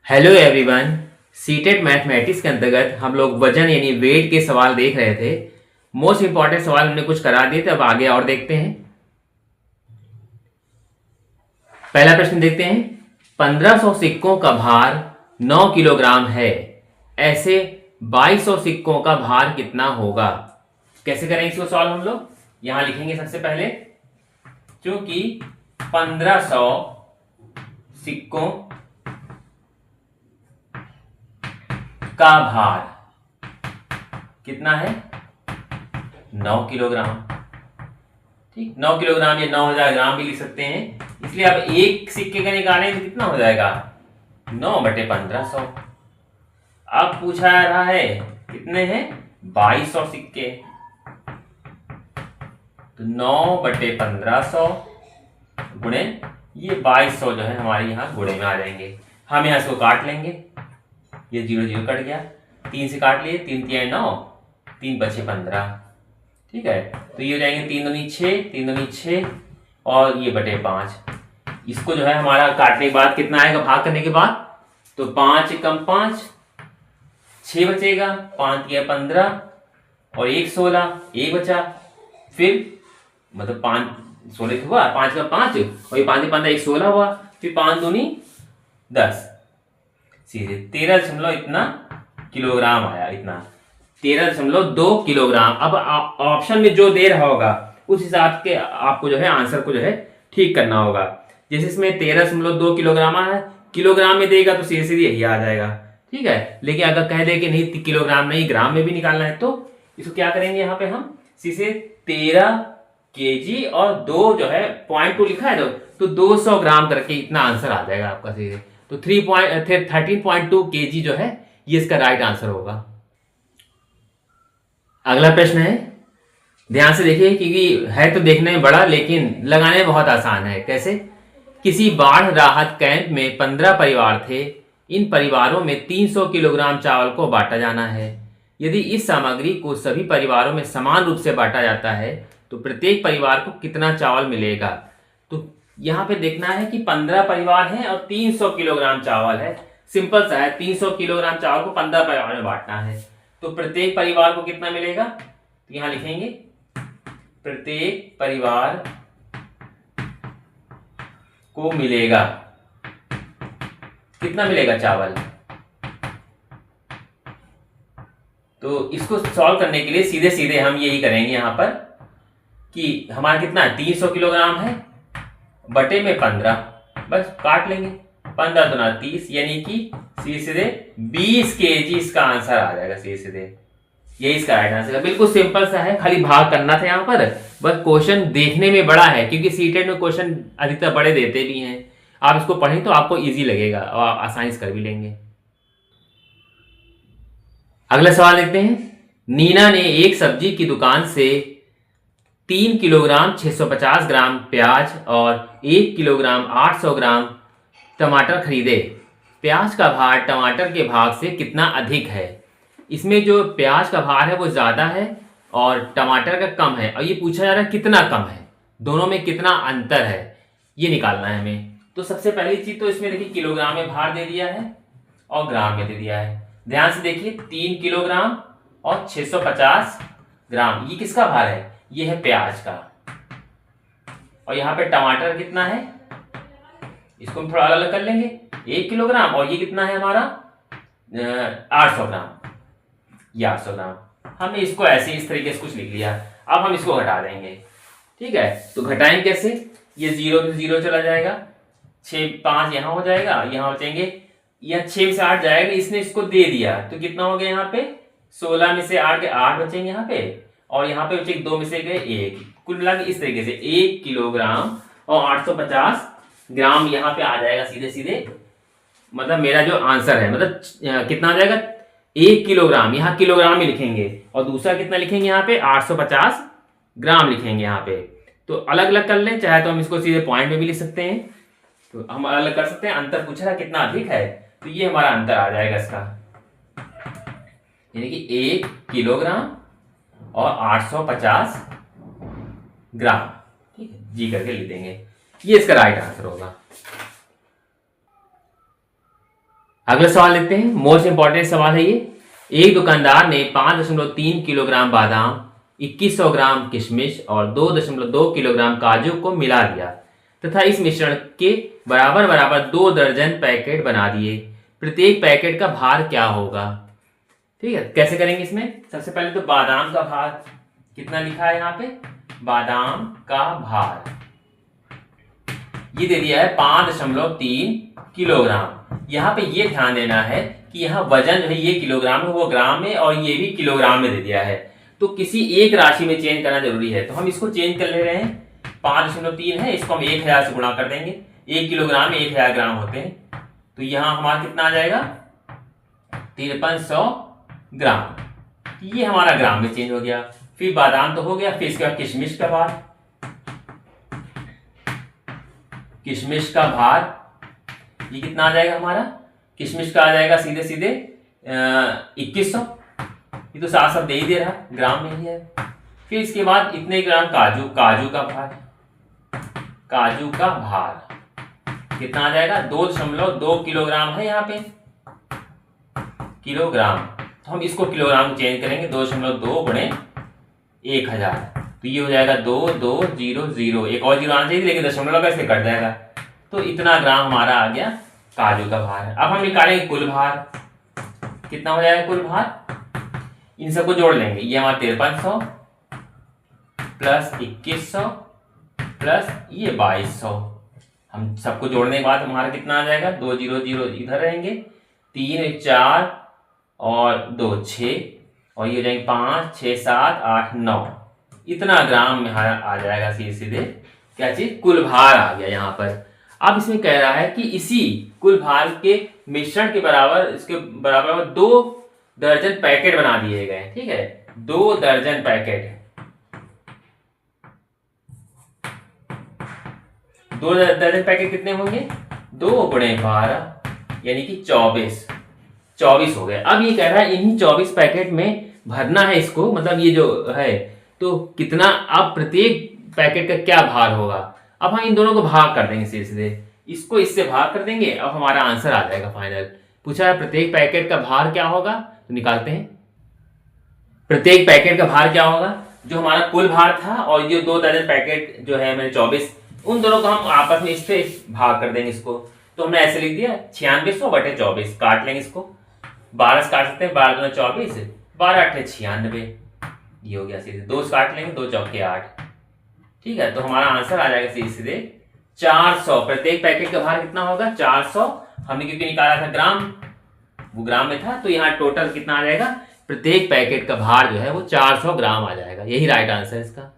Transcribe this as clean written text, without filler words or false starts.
Hello everyone. CTET mathematics के अंतर्गत हम लोग वजन यानी वेट के सवाल देख रहे थे। मोस्ट इंपॉर्टेंट सवाल हमने कुछ करा दिए थे, अब आगे और देखते हैं। पहला प्रश्न देखते हैं। 1500 सिक्कों का भार 9 किलोग्राम है, ऐसे 2200 सिक्कों का भार कितना होगा। कैसे करेंगे इसको सॉल्व हम लोग? यहां लिखेंगे सबसे पहले, क्योंकि 1500 सिक्कों का भार कितना है? 9 किलोग्राम। ठीक, 9 किलोग्राम या 9000 ग्राम भी लिख सकते हैं। इसलिए अब एक सिक्के का निकालें तो कितना हो जाएगा? 9/1500। अब पूछा जा रहा है कितने हैं? 2200 सिक्के। तो 9/1500 गुणे ये 2200 जो है हमारे यहाँ गुणे में आ जाएंगे। हम यहाँ इसको काट लेंगे, ये 0 0 कट गया, 3 से काट लिए, 3 3 9, 3 बचे 15। ठीक है, तो ये हो जाएंगे 3 दूनी 6, 3 दूनी 6 और ये बटे 5। इसको जो है हमारा काटने के बाद कितना आएगा भाग करने के बाद? तो 5 कम 5 6 बचेगा, 5 किया 15 और 1 16, 1 बचा। फिर मतलब 5 16 हुआ, 5 का 5 और ये 5 15 1 16 हुआ, फिर 5 दूनी 10, सीधे 13 इतना किलोग्राम आया। इतना 13.2 किलोग्राम। अब ऑप्शन में जो दे रहा होगा उस हिसाब के आपको जो है आंसर को जो है ठीक करना होगा। जैसे इसमें 13.2 किलोग्राम है, किलोग्राम में देगा तो सीधे सीधे यही आ जाएगा। ठीक है, लेकिन अगर कह दे कि नहीं किलोग्राम नहीं ग्राम में भी निकालना है तो इसको क्या करेंगे? यहाँ पे हम सीधे 13 केजी और 2 जो है 0.2 लिखा है तो 200 ग्राम करके इतना आंसर आ जाएगा आपका सीधे। तो 13.2 केजी जो है ये इसका राइट आंसर होगा। अगला प्रश्न है, ध्यान से देखिए क्योंकि है तो देखने में बड़ा लेकिन लगाने में बहुत आसान है। कैसे? किसी बाढ़ राहत कैंप में 15 परिवार थे। इन परिवारों में 300 किलोग्राम चावल को बांटा जाना है। यदि इस सामग्री को सभी परिवारों में समान रूप से बांटा जाता है तो प्रत्येक परिवार को कितना चावल मिलेगा? तो यहाँ पे देखना है कि 15 परिवार हैं और 300 किलोग्राम चावल है। सिंपल सा है, 300 किलोग्राम चावल को 15 परिवार में बांटना है तो प्रत्येक परिवार को कितना मिलेगा? तो यहां लिखेंगे प्रत्येक परिवार को मिलेगा कितना मिलेगा चावल। तो इसको सॉल्व करने के लिए सीधे सीधे हम यही करेंगे यहां पर कि हमारा कितना 300 किलोग्राम है बटे में 15, बस काट लेंगे। 15 दूना 30 यानी कि सीधे 20 केजी इसका आंसर आ जाएगा। सीधे यही इसका राइट आंसर है। बिल्कुल सिंपल सा है, खाली भाग करना था यहाँ पर। बस क्वेश्चन देखने में बड़ा है क्योंकि सीटेट में क्वेश्चन अधिकतर बड़े देते भी हैं। आप इसको पढ़ें तो आपको इजी लगेगा और आप आसानी से कर भी लेंगे। अगला सवाल देखते हैं। नीना ने एक सब्जी की दुकान से 3 किलोग्राम 650 ग्राम प्याज और 1 किलोग्राम 800 ग्राम टमाटर खरीदे। प्याज का भार टमाटर के भाग से कितना अधिक है? इसमें जो प्याज का भार है वो ज़्यादा है और टमाटर का कम है और ये पूछा जा रहा है कितना कम है, दोनों में कितना अंतर है, ये निकालना है हमें। तो सबसे पहली चीज़ तो इसमें देखिए किलोग्राम में भार दे दिया है और ग्राम में दे दिया है। ध्यान से देखिए 3 किलोग्राम और 650 ग्राम, ये किसका भार है? ये है प्याज का। और यहाँ पे टमाटर कितना है, इसको हम थोड़ा अलग अलग कर लेंगे। 1 किलोग्राम और ये कितना है हमारा 800 ग्राम, ये 800 ग्राम। हमने इसको ऐसे इस तरीके से कुछ लिख लिया। अब हम इसको घटा देंगे। ठीक है, तो घटाएं कैसे? ये 0 से 0 चला जाएगा, 6 5 यहाँ हो जाएगा, यहाँ बचेंगे, यहाँ 6 से 8 जाएगा, इसने इसको दे दिया तो कितना हो गया यहाँ पे 16 में से 8 के 8 बचेंगे यहाँ पे और यहाँ पे बचे 2 में से गए 1। कुल मिला के इस तरीके से 1 किलोग्राम और 850 ग्राम यहाँ पे आ जाएगा सीधे सीधे। मतलब मेरा जो आंसर है मतलब कितना आ जाएगा 1 किलोग्राम, यहाँ किलोग्राम ही लिखेंगे और दूसरा कितना लिखेंगे यहाँ पे 850 ग्राम लिखेंगे यहाँ पे। तो अलग अलग कर लें, चाहे तो हम इसको सीधे पॉइंट में भी लिख सकते हैं, तो हम अलग कर सकते हैं। अंतर पूछ रहा है कितना अधिक है तो ये हमारा अंतर आ जाएगा इसका, यानी कि 1 किलोग्राम और 850 ग्राम। ठीक है, जी करके लिख देंगे, ये इसका राइट आंसर होगा। अगला सवाल लेते हैं, मोस्ट इंपॉर्टेंट सवाल है ये। एक दुकानदार ने 5.3 किलोग्राम बादाम, 2100 ग्राम किशमिश और 2.2 किलोग्राम काजू को मिला दिया तथा इस मिश्रण के बराबर बराबर 2 दर्जन पैकेट बना दिए। प्रत्येक पैकेट का भार क्या होगा? ठीक है, कैसे करेंगे इसमें? सबसे पहले तो बादाम का भार कितना लिखा है यहाँ पे, बादाम का भार ये दे दिया है 5.3 किलोग्राम। यहाँ पे ये ध्यान देना है कि यहाँ वजन जो है ये किलोग्राम है, वो ग्राम में, और ये भी किलोग्राम में दे दिया है, तो किसी एक राशि में चेंज करना जरूरी है। तो हम इसको चेंज कर ले रहे हैं। 5.3 है, इसको हम 1000 से गुणा कर देंगे। 1 किलोग्राम में 1000 ग्राम होते हैं, तो यहाँ हमारा कितना आ जाएगा, 5300 ग्राम। ये हमारा ग्राम में चेंज हो गया। फिर बादाम तो हो गया, फिर इसके बाद किशमिश का भार। किशमिश का भार ये कितना आ जाएगा हमारा, किशमिश का आ जाएगा सीधे सीधे 2100। ये तो साफ साफ दे ही दे रहा, ग्राम में ही है। फिर इसके बाद इतने ग्राम काजू, काजू का भार, काजू का भार कितना आ जाएगा, 2.2 किलोग्राम है यहाँ पे, किलोग्राम। तो हम इसको किलोग्राम चेंज करेंगे, 2.2 गुणे 1000, तो ये हो जाएगा 2200। एक और जीरो आना चाहिए लेकिन दशमलव का इससे कट जाएगा, तो इतना ग्राम हमारा आ गया काजू का भार। अब हम निकालेंगे कुल भार, कितना हो जाएगा कुल भार, इन सबको जोड़ लेंगे। ये हमारा 5300 प्लस 2100 प्लस ये 2200, हम सबको जोड़ने के बाद हमारा कितना आ जाएगा, 200 इधर रहेंगे, 3 4 और 2 6, और ये हो जाएंगे 5 6 7 8 9। इतना ग्राम में आ जाएगा सीधे सीधे क्या चीज, कुल भार आ गया यहाँ पर। अब इसमें कह रहा है कि इसी कुल भार के मिश्रण के बराबर, इसके बराबर 2 दर्जन पैकेट बना दिए गए। ठीक है, 2 दर्जन पैकेट, 2 दर्जन पैकेट कितने होंगे, 2 गुणे 12 यानी कि 24 हो गए। अब ये कह रहा है इन्हीं 24 पैकेट में भरना है इसको, मतलब ये जो है, तो कितना, अब प्रत्येक पैकेट का क्या भार होगा। अब हम इन दोनों को भाग कर देंगे सीधे सीधे, इसको इससे भाग कर देंगे। अब हमारा आंसर आ जाएगा फाइनल। पूछा है प्रत्येक पैकेट का भार क्या होगा, तो निकालते हैं। प्रत्येक पैकेट का भार क्या होगा, जो हमारा कुल भार था और ये 2 दर्जन पैकेट जो है मैंने 24, उन दोनों को हम आपस में इससे भाग कर देंगे इसको। तो हमने ऐसे लिख दिया 9600/24, काट लेंगे इसको, 12 से काट सकते हैं, 12 दूना 24, 12 8 96, ये हो गया सीधे, 2 से काट लेंगे, 2 चौके 8। ठीक है, तो हमारा आंसर आ जाएगा सीधे सीधे 400। प्रत्येक पैकेट का भार कितना होगा, 400। हमने क्योंकि निकाला था ग्राम, वो ग्राम में था, तो यहाँ टोटल कितना आ जाएगा, प्रत्येक पैकेट का भार जो है वो 400 ग्राम आ जाएगा। यही राइट आंसर है इसका।